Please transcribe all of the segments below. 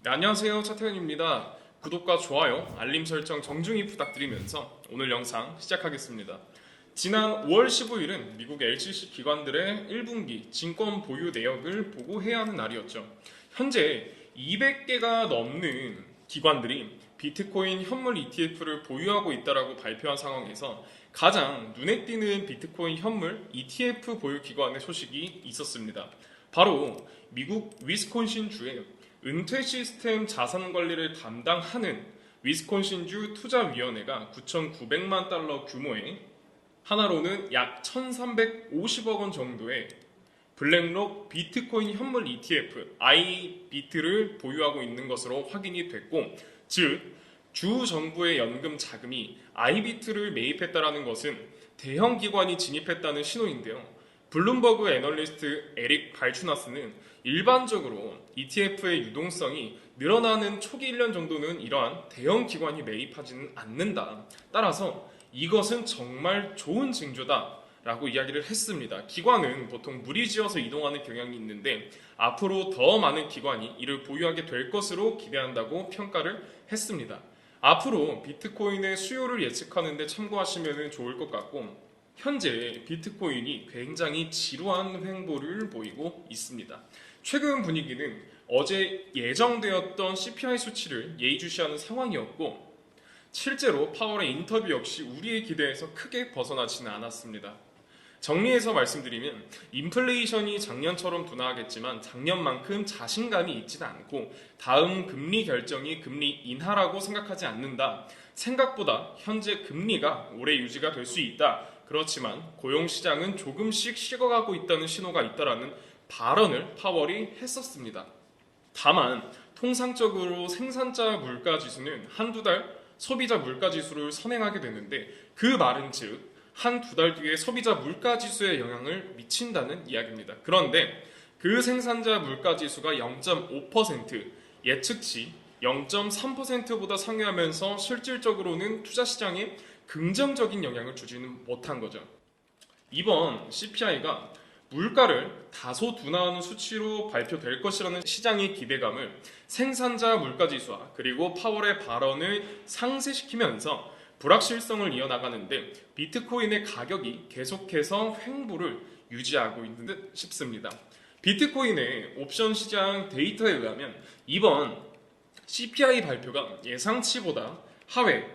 네, 안녕하세요. 차태현입니다. 구독과 좋아요, 알림 설정 정중히 부탁드리면서 오늘 영상 시작하겠습니다. 지난 5월 15일은 미국 LCC 기관들의 1분기 증권 보유 내역을 보고해야 하는 날이었죠. 현재 200개가 넘는 기관들이 비트코인 현물 ETF를 보유하고 있다고 발표한 상황에서 가장 눈에 띄는 비트코인 현물 ETF 보유 기관의 소식이 있었습니다. 바로 미국 위스콘신주의 은퇴 시스템 자산 관리를 담당하는 위스콘신주 투자위원회가 9,900만 달러 규모의 하나로는 약 1,350억 원 정도의 블랙록 비트코인 현물 ETF iBIT를 보유하고 있는 것으로 확인이 됐고, 즉 주 정부의 연금 자금이 iBIT를 매입했다는 것은 대형 기관이 진입했다는 신호인데요. 블룸버그 애널리스트 에릭 발추나스는 일반적으로 ETF의 유동성이 늘어나는 초기 1년 정도는 이러한 대형 기관이 매입하지는 않는다. 따라서 이것은 정말 좋은 징조다 라고 이야기를 했습니다. 기관은 보통 무리지어서 이동하는 경향이 있는데 앞으로 더 많은 기관이 이를 보유하게 될 것으로 기대한다고 평가를 했습니다. 앞으로 비트코인의 수요를 예측하는 데 참고하시면 좋을 것 같고, 현재 비트코인이 굉장히 지루한 횡보를 보이고 있습니다. 최근 분위기는 어제 예정되었던 CPI 수치를 예의주시하는 상황이었고, 실제로 파월의 인터뷰 역시 우리의 기대에서 크게 벗어나지는 않았습니다. 정리해서 말씀드리면 인플레이션이 작년처럼 둔화하겠지만 작년만큼 자신감이 있지는 않고 다음 금리 결정이 금리 인하라고 생각하지 않는다. 생각보다 현재 금리가 오래 유지가 될 수 있다. 그렇지만 고용시장은 조금씩 식어가고 있다는 신호가 있다라는 발언을 파월이 했었습니다. 다만 통상적으로 생산자 물가지수는 한두 달 소비자 물가지수를 선행하게 되는데, 그 말은 즉 한두 달 뒤에 소비자 물가지수에 영향을 미친다는 이야기입니다. 그런데 그 생산자 물가지수가 0.5%, 예측치 0.3%보다 상회하면서 실질적으로는 투자시장에 긍정적인 영향을 주지는 못한 거죠. 이번 CPI가 물가를 다소 둔화하는 수치로 발표될 것이라는 시장의 기대감을 생산자 물가지수와 그리고 파월의 발언을 상쇄시키면서 불확실성을 이어나가는데 비트코인의 가격이 계속해서 횡보를 유지하고 있는 듯 싶습니다. 비트코인의 옵션 시장 데이터에 의하면 이번 CPI 발표가 예상치보다 하회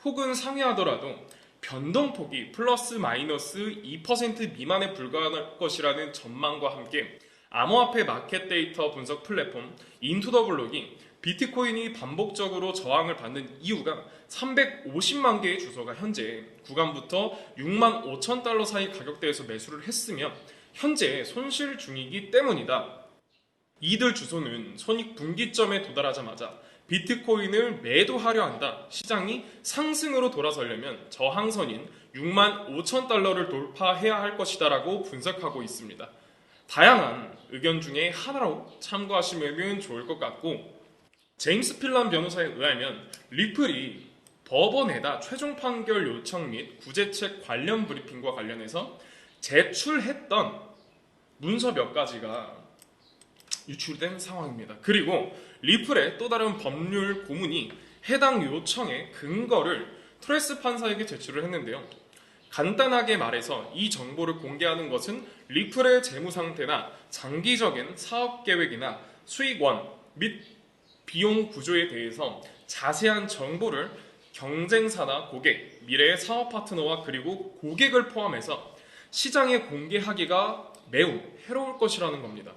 혹은 상회하더라도 변동폭이 플러스 마이너스 2% 미만에 불과할 것이라는 전망과 함께 암호화폐 마켓 데이터 분석 플랫폼 인투더블록이 비트코인이 반복적으로 저항을 받는 이유가 350만 개의 주소가 현재 구간부터 6만 5천 달러 사이 가격대에서 매수를 했으며 현재 손실 중이기 때문이다. 이들 주소는 손익 분기점에 도달하자마자 비트코인을 매도하려 한다. 시장이 상승으로 돌아서려면 저항선인 6만 5천 달러를 돌파해야 할 것이다 라고 분석하고 있습니다. 다양한 의견 중에 하나로 참고하시면 좋을 것 같고, 제임스 필란 변호사에 의하면 리플이 법원에다 최종 판결 요청 및 구제책 관련 브리핑과 관련해서 제출했던 문서 몇 가지가 유출된 상황입니다. 그리고 리플의 또 다른 법률 고문이 해당 요청의 근거를 트레스 판사에게 제출을 했는데요. 간단하게 말해서 이 정보를 공개하는 것은 리플의 재무 상태나 장기적인 사업 계획이나 수익원 및 비용 구조에 대해서 자세한 정보를 경쟁사나 고객, 미래의 사업 파트너와 그리고 고객을 포함해서 시장에 공개하기가 매우 해로울 것이라는 겁니다.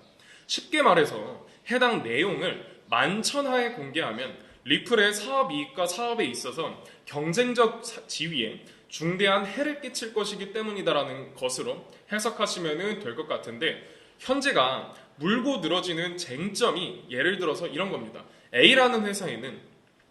쉽게 말해서 해당 내용을 만천하에 공개하면 리플의 사업 이익과 사업에 있어서 경쟁적 지위에 중대한 해를 끼칠 것이기 때문이다라는 것으로 해석하시면 될 것 같은데, 현재가 물고 늘어지는 쟁점이 예를 들어서 이런 겁니다. A라는 회사에는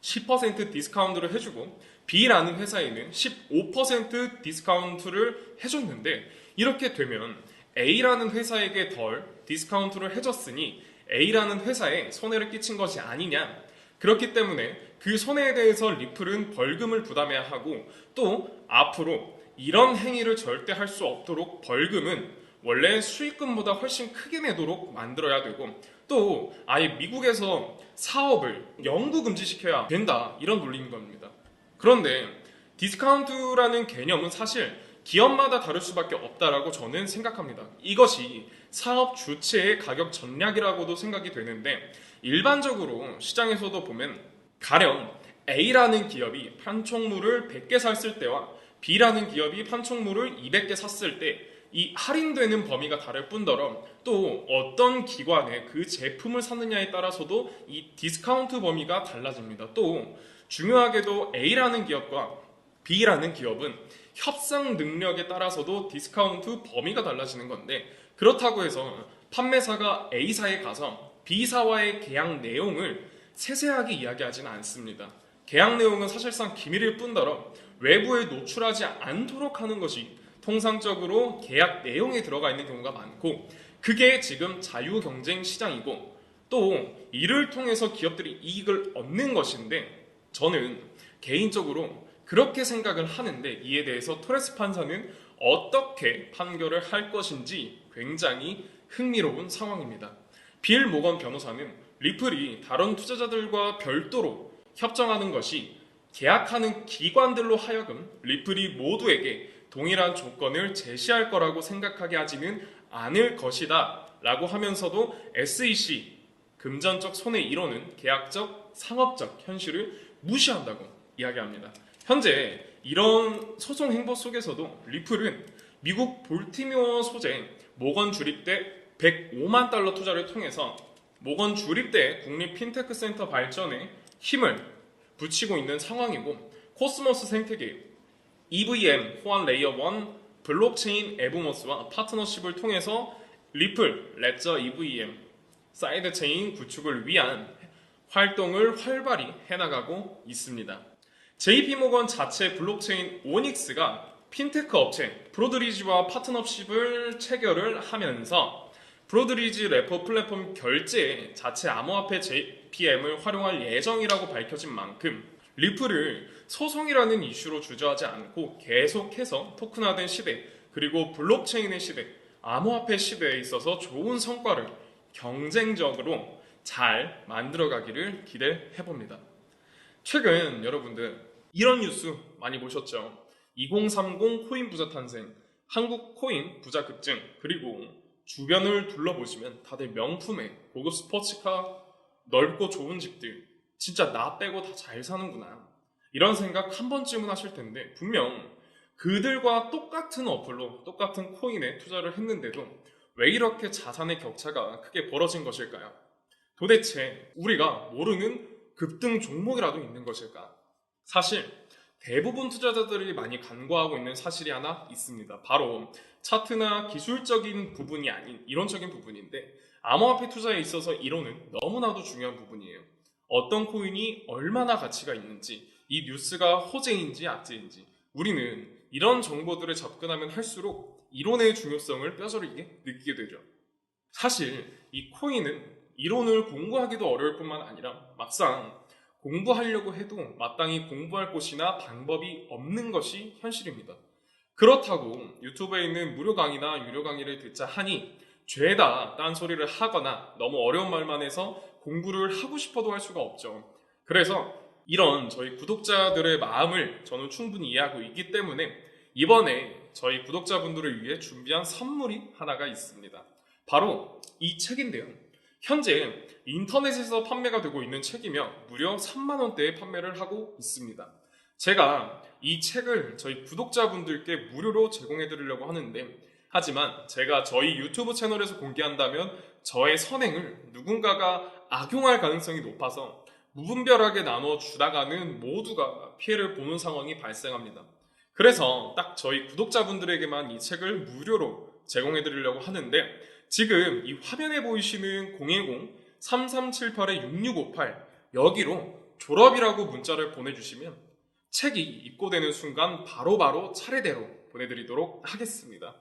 10% 디스카운트를 해주고 B라는 회사에는 15% 디스카운트를 해줬는데, 이렇게 되면 A라는 회사에게 덜 디스카운트를 해줬으니 A라는 회사에 손해를 끼친 것이 아니냐. 그렇기 때문에 그 손해에 대해서 리플은 벌금을 부담해야 하고, 또 앞으로 이런 행위를 절대 할 수 없도록 벌금은 원래 수익금보다 훨씬 크게 내도록 만들어야 되고, 또 아예 미국에서 사업을 영구 금지시켜야 된다 이런 논리인 겁니다. 그런데 디스카운트라는 개념은 사실 기업마다 다를 수밖에 없다라고 저는 생각합니다. 이것이 사업 주체의 가격 전략이라고도 생각이 되는데 일반적으로 시장에서도 보면 가령 A라는 기업이 판촉물을 100개 샀을 때와 B라는 기업이 판촉물을 200개 샀을 때 이 할인되는 범위가 다를 뿐더러 또 어떤 기관에 그 제품을 샀느냐에 따라서도 이 디스카운트 범위가 달라집니다. 또 중요하게도 A라는 기업과 B라는 기업은 협상 능력에 따라서도 디스카운트 범위가 달라지는 건데 그렇다고 해서 판매사가 A사에 가서 B사와의 계약 내용을 세세하게 이야기하지는 않습니다. 계약 내용은 사실상 기밀일 뿐더러 외부에 노출하지 않도록 하는 것이 통상적으로 계약 내용에 들어가 있는 경우가 많고 그게 지금 자유경쟁 시장이고 또 이를 통해서 기업들이 이익을 얻는 것인데 저는 개인적으로 그렇게 생각을 하는데 이에 대해서 토레스 판사는 어떻게 판결을 할 것인지 굉장히 흥미로운 상황입니다. 빌 모건 변호사는 리플이 다른 투자자들과 별도로 협정하는 것이 계약하는 기관들로 하여금 리플이 모두에게 동일한 조건을 제시할 거라고 생각하게 하지는 않을 것이다 라고 하면서도 SEC 금전적 손해 이론은 계약적, 상업적 현실을 무시한다고 이야기합니다. 현재 이런 소송 행보 속에서도 리플은 미국 볼티모어 소재 모건 주립대 105만 달러 투자를 통해서 모건 주립대 국립 핀테크 센터 발전에 힘을 붙이고 있는 상황이고 코스모스 생태계 EVM 호환 레이어 1 블록체인 에브모스와 파트너십을 통해서 리플, 레저 EVM 사이드 체인 구축을 위한 활동을 활발히 해나가고 있습니다. JP모건 자체 블록체인 오닉스가 핀테크 업체 브로드리지와 파트너십을 체결을 하면서 브로드리지 레퍼 플랫폼 결제에 자체 암호화폐 JPM을 활용할 예정이라고 밝혀진 만큼 리플을 소송이라는 이슈로 주저하지 않고 계속해서 토큰화된 시대 그리고 블록체인의 시대, 암호화폐 시대에 있어서 좋은 성과를 경쟁적으로 잘 만들어가기를 기대해봅니다. 최근 여러분들 이런 뉴스 많이 보셨죠? 2030 코인 부자 탄생, 한국 코인 부자 급증, 그리고 주변을 둘러보시면 다들 명품의 고급 스포츠카, 넓고 좋은 집들, 진짜 나 빼고 다 잘 사는구나. 이런 생각 한 번쯤은 하실 텐데 분명 그들과 똑같은 어플로 똑같은 코인에 투자를 했는데도 왜 이렇게 자산의 격차가 크게 벌어진 것일까요? 도대체 우리가 모르는 급등 종목이라도 있는 것일까? 사실 대부분 투자자들이 많이 간과하고 있는 사실이 하나 있습니다. 바로 차트나 기술적인 부분이 아닌 이론적인 부분인데 암호화폐 투자에 있어서 이론은 너무나도 중요한 부분이에요. 어떤 코인이 얼마나 가치가 있는지, 이 뉴스가 호재인지 악재인지 우리는 이런 정보들에 접근하면 할수록 이론의 중요성을 뼈저리게 느끼게 되죠. 사실 이 코인은 이론을 공부하기도 어려울 뿐만 아니라 막상 공부하려고 해도 마땅히 공부할 곳이나 방법이 없는 것이 현실입니다. 그렇다고 유튜브에 있는 무료 강의나 유료 강의를 듣자 하니 죄다 딴소리를 하거나 너무 어려운 말만 해서 공부를 하고 싶어도 할 수가 없죠. 그래서 이런 저희 구독자들의 마음을 저는 충분히 이해하고 있기 때문에 이번에 저희 구독자분들을 위해 준비한 선물이 하나가 있습니다. 바로 이 책인데요. 현재 인터넷에서 판매가 되고 있는 책이며 무려 3만 원대에 판매를 하고 있습니다. 제가 이 책을 저희 구독자분들께 무료로 제공해 드리려고 하는데 하지만 제가 저희 유튜브 채널에서 공개한다면 저의 선행을 누군가가 악용할 가능성이 높아서 무분별하게 나눠 주다가는 모두가 피해를 보는 상황이 발생합니다. 그래서 딱 저희 구독자분들에게만 이 책을 무료로 제공해 드리려고 하는데 지금 이 화면에 보이시는 010-3378-6658 여기로 졸업이라고 문자를 보내주시면 책이 입고되는 순간 바로바로 차례대로 보내드리도록 하겠습니다.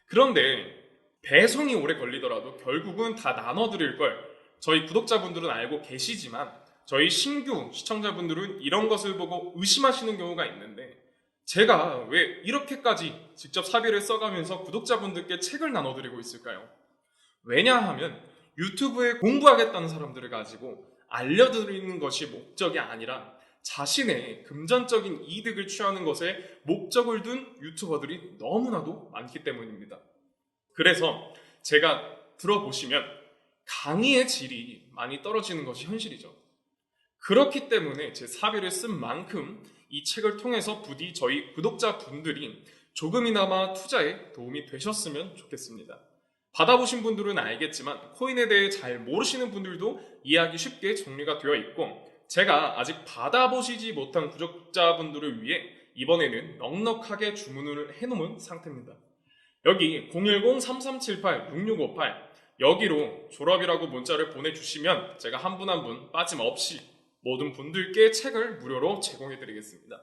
그런데 배송이 오래 걸리더라도 결국은 다 나눠드릴 걸 저희 구독자분들은 알고 계시지만 저희 신규 시청자분들은 이런 것을 보고 의심하시는 경우가 있는데 제가 왜 이렇게까지 직접 사비를 써가면서 구독자분들께 책을 나눠드리고 있을까요? 왜냐하면 유튜브에 공부하겠다는 사람들을 가지고 알려드리는 것이 목적이 아니라 자신의 금전적인 이득을 취하는 것에 목적을 둔 유튜버들이 너무나도 많기 때문입니다. 그래서 제가 들어보시면 강의의 질이 많이 떨어지는 것이 현실이죠. 그렇기 때문에 제 사비를 쓴 만큼 이 책을 통해서 부디 저희 구독자분들이 조금이나마 투자에 도움이 되셨으면 좋겠습니다. 받아보신 분들은 알겠지만 코인에 대해 잘 모르시는 분들도 이해하기 쉽게 정리가 되어 있고, 제가 아직 받아보시지 못한 구독자분들을 위해 이번에는 넉넉하게 주문을 해놓은 상태입니다. 여기 010-3378-6658 여기로 졸업이라고 문자를 보내주시면 제가 한 분 한 분 빠짐없이 모든 분들께 책을 무료로 제공해드리겠습니다.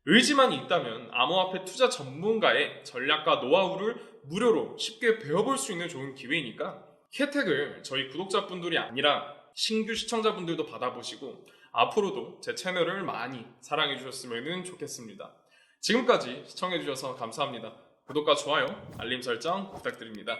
의지만 있다면 암호화폐 투자 전문가의 전략과 노하우를 무료로 쉽게 배워볼 수 있는 좋은 기회이니까 혜택을 저희 구독자분들이 아니라 신규 시청자분들도 받아보시고 앞으로도 제 채널을 많이 사랑해 주셨으면 좋겠습니다. 지금까지 시청해 주셔서 감사합니다. 구독과 좋아요, 알림 설정 부탁드립니다.